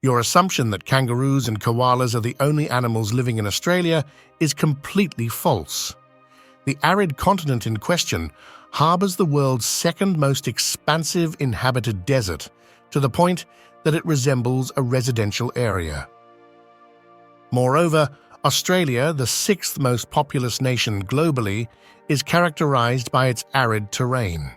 Your assumption that kangaroos and koalas are the only animals living in Australia is completely false. The arid continent in question harbors the world's second most expansive inhabited desert, to the point that it resembles a residential area. Moreover, Australia, the sixth most populous nation globally, is characterized by its arid terrain.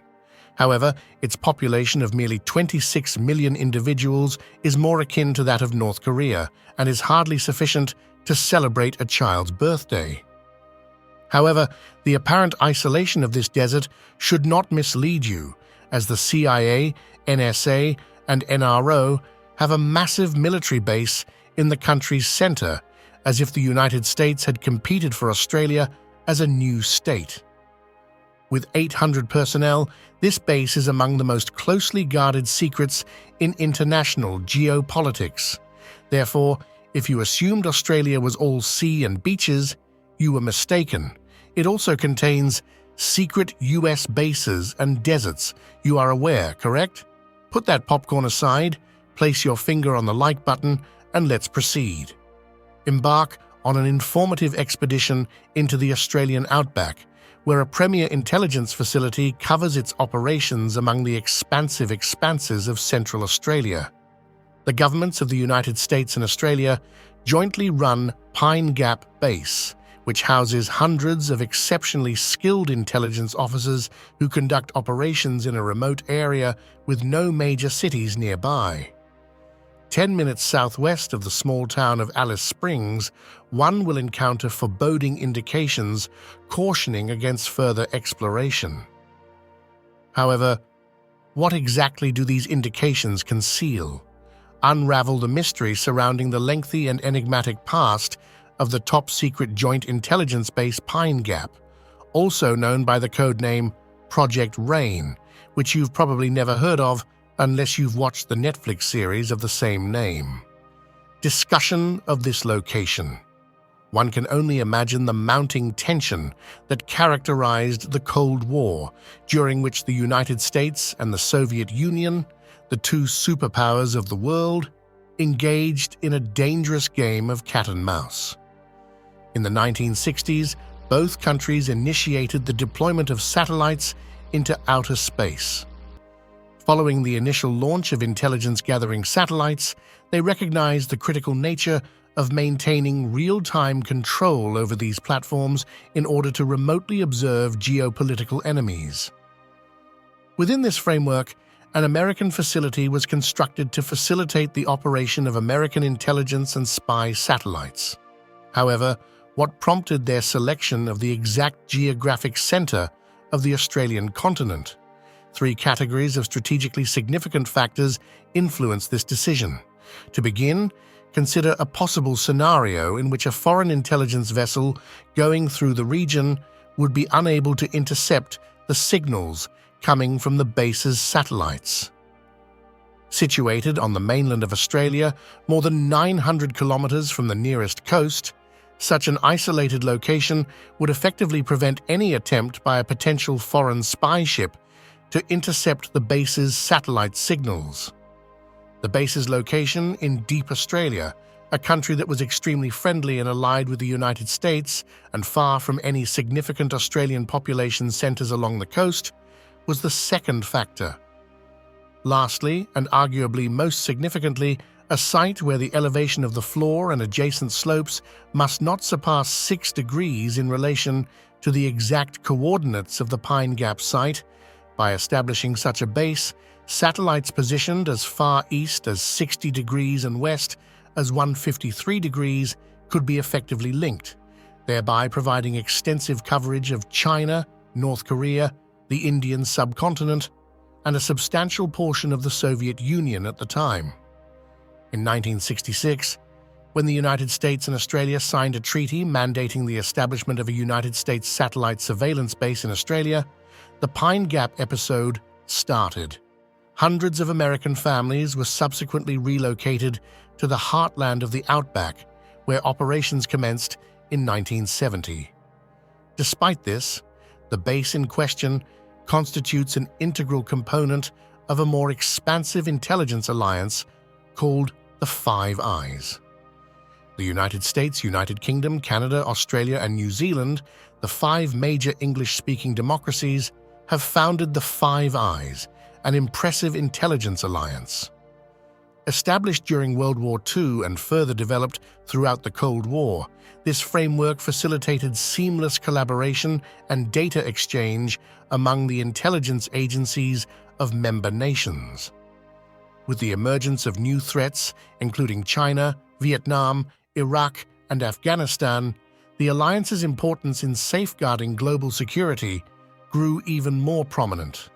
However, its population of merely 26 million individuals is more akin to that of North Korea and is hardly sufficient to celebrate a child's birthday. However, the apparent isolation of this desert should not mislead you, as the CIA, NSA, and NRO have a massive military base in the country's center, as if the United States had competed for Australia as a new state. With 800 personnel, this base is among the most closely guarded secrets in international geopolitics. Therefore, if you assumed Australia was all sea and beaches, you were mistaken. It also contains secret US bases and deserts. You are aware, correct? Put that popcorn aside, place your finger on the like button, and let's proceed. Embark on an informative expedition into the Australian outback, where a premier intelligence facility covers its operations among the expansive expanses of Central Australia. The governments of the United States and Australia jointly run Pine Gap Base, which houses hundreds of exceptionally skilled intelligence officers who conduct operations in a remote area with no major cities nearby. 10 minutes southwest of the small town of Alice Springs, one will encounter foreboding indications cautioning against further exploration. However, what exactly do these indications conceal? Unravel the mystery surrounding the lengthy and enigmatic past of the top-secret joint intelligence base Pine Gap, also known by the codename Project Rain, which you've probably never heard of unless you've watched the Netflix series of the same name. Discussion of this location. One can only imagine the mounting tension that characterized the Cold War, during which the United States and the Soviet Union, the two superpowers of the world, engaged in a dangerous game of cat and mouse. In the 1960s, both countries initiated the deployment of satellites into outer space. Following the initial launch of intelligence-gathering satellites, they recognized the critical nature of maintaining real-time control over these platforms in order to remotely observe geopolitical enemies. Within this framework, an American facility was constructed to facilitate the operation of American intelligence and spy satellites. However, what prompted their selection of the exact geographic center of the Australian continent? Three categories of strategically significant factors influence this decision. To begin, consider a possible scenario in which a foreign intelligence vessel going through the region would be unable to intercept the signals coming from the base's satellites. Situated on the mainland of Australia, more than 900 kilometers from the nearest coast, such an isolated location would effectively prevent any attempt by a potential foreign spy ship to intercept the base's satellite signals. The base's location in deep Australia, a country that was extremely friendly and allied with the United States and far from any significant Australian population centers along the coast, was the second factor. Lastly, and arguably most significantly, a site where the elevation of the floor and adjacent slopes must not surpass 6 degrees in relation to the exact coordinates of the Pine Gap site. By establishing such a base, satellites positioned as far east as 60 degrees and west as 153 degrees could be effectively linked, thereby providing extensive coverage of China, North Korea, the Indian subcontinent, and a substantial portion of the Soviet Union at the time. In 1966, when the United States and Australia signed a treaty mandating the establishment of a United States satellite surveillance base in Australia, the Pine Gap episode started. Hundreds of American families were subsequently relocated to the heartland of the outback, where operations commenced in 1970. Despite this, the base in question constitutes an integral component of a more expansive intelligence alliance called the Five Eyes. The United States, United Kingdom, Canada, Australia, and New Zealand, the five major English-speaking democracies, have founded the Five Eyes, an impressive intelligence alliance. Established during World War II and further developed throughout the Cold War, this framework facilitated seamless collaboration and data exchange among the intelligence agencies of member nations. With the emergence of new threats, including China, Vietnam, Iraq, and Afghanistan, the alliance's importance in safeguarding global security grew even more prominent.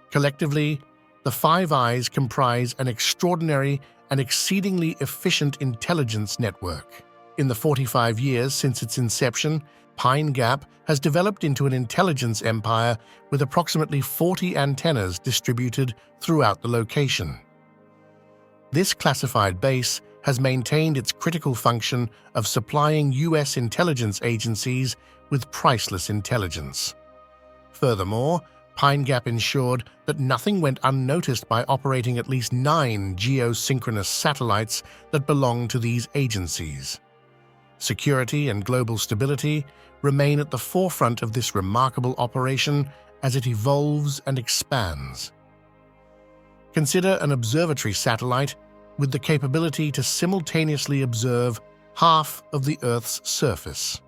Collectively, the Five Eyes comprise an extraordinary and exceedingly efficient intelligence network. In the 45 years since its inception, Pine Gap has developed into an intelligence empire with approximately 40 antennas distributed throughout the location. This classified base has maintained its critical function of supplying U.S. intelligence agencies with priceless intelligence. Furthermore, Pine Gap ensured that nothing went unnoticed by operating at least 9 geosynchronous satellites that belong to these agencies. Security and global stability remain at the forefront of this remarkable operation as it evolves and expands. Consider an observatory satellite with the capability to simultaneously observe half of the Earth's surface.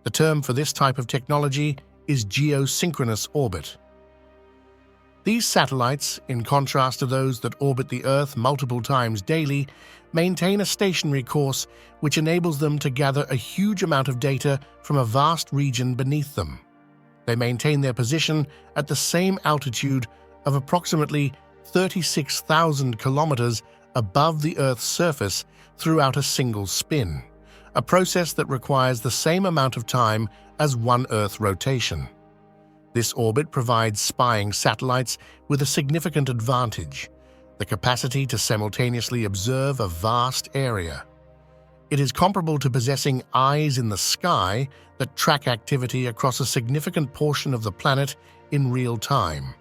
The term for this type of technology is geosynchronous orbit. These satellites, in contrast to those that orbit the Earth multiple times daily, maintain a stationary course which enables them to gather a huge amount of data from a vast region beneath them. They maintain their position at the same altitude of approximately 36,000 kilometers above the Earth's surface throughout a single spin, a process that requires the same amount of time as one Earth rotation. This orbit provides spying satellites with a significant advantage: the capacity to simultaneously observe a vast area. It is comparable to possessing eyes in the sky that track activity across a significant portion of the planet in real time.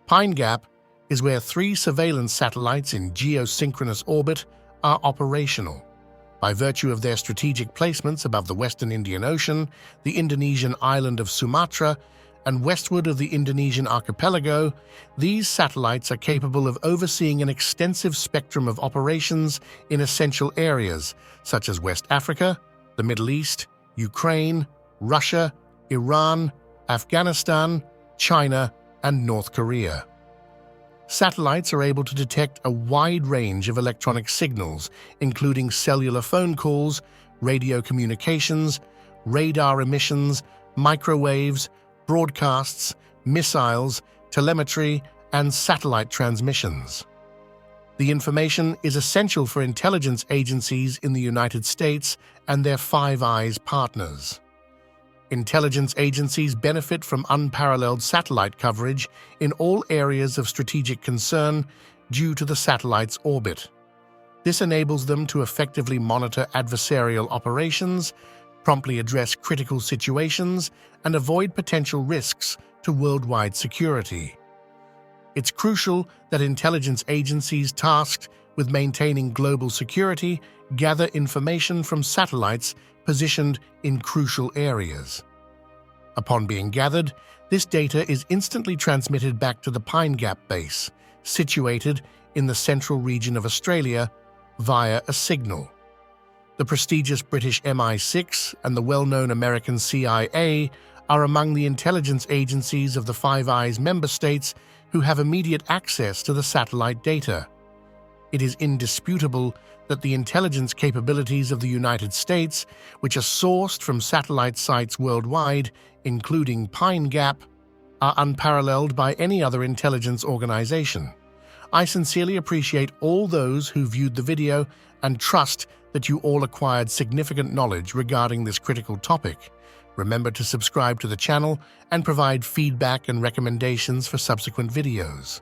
Pine Gap is where 3 surveillance satellites in geosynchronous orbit are operational. By virtue of their strategic placements above the Western Indian Ocean, the Indonesian island of Sumatra, and westward of the Indonesian archipelago, these satellites are capable of overseeing an extensive spectrum of operations in essential areas such as West Africa, the Middle East, Ukraine, Russia, Iran, Afghanistan, China, and North Korea. Satellites are able to detect a wide range of electronic signals, including cellular phone calls, radio communications, radar emissions, microwaves, broadcasts, missiles, telemetry, and satellite transmissions. The information is essential for intelligence agencies in the United States and their Five Eyes partners. Intelligence agencies benefit from unparalleled satellite coverage in all areas of strategic concern due to the satellite's orbit. This enables them to effectively monitor adversarial operations, promptly address critical situations, and avoid potential risks to worldwide security. It's crucial that intelligence agencies tasked with maintaining global security gather information from satellites positioned in crucial areas. Upon being gathered, this data is instantly transmitted back to the Pine Gap base, situated in the central region of Australia, via a signal. The prestigious British MI6 and the well-known American CIA are among the intelligence agencies of the Five Eyes member states who have immediate access to the satellite data. It is indisputable that the intelligence capabilities of the United States, which are sourced from satellite sites worldwide, including Pine Gap, are unparalleled by any other intelligence organization. I sincerely appreciate all those who viewed the video and trust that you all acquired significant knowledge regarding this critical topic. Remember to subscribe to the channel and provide feedback and recommendations for subsequent videos.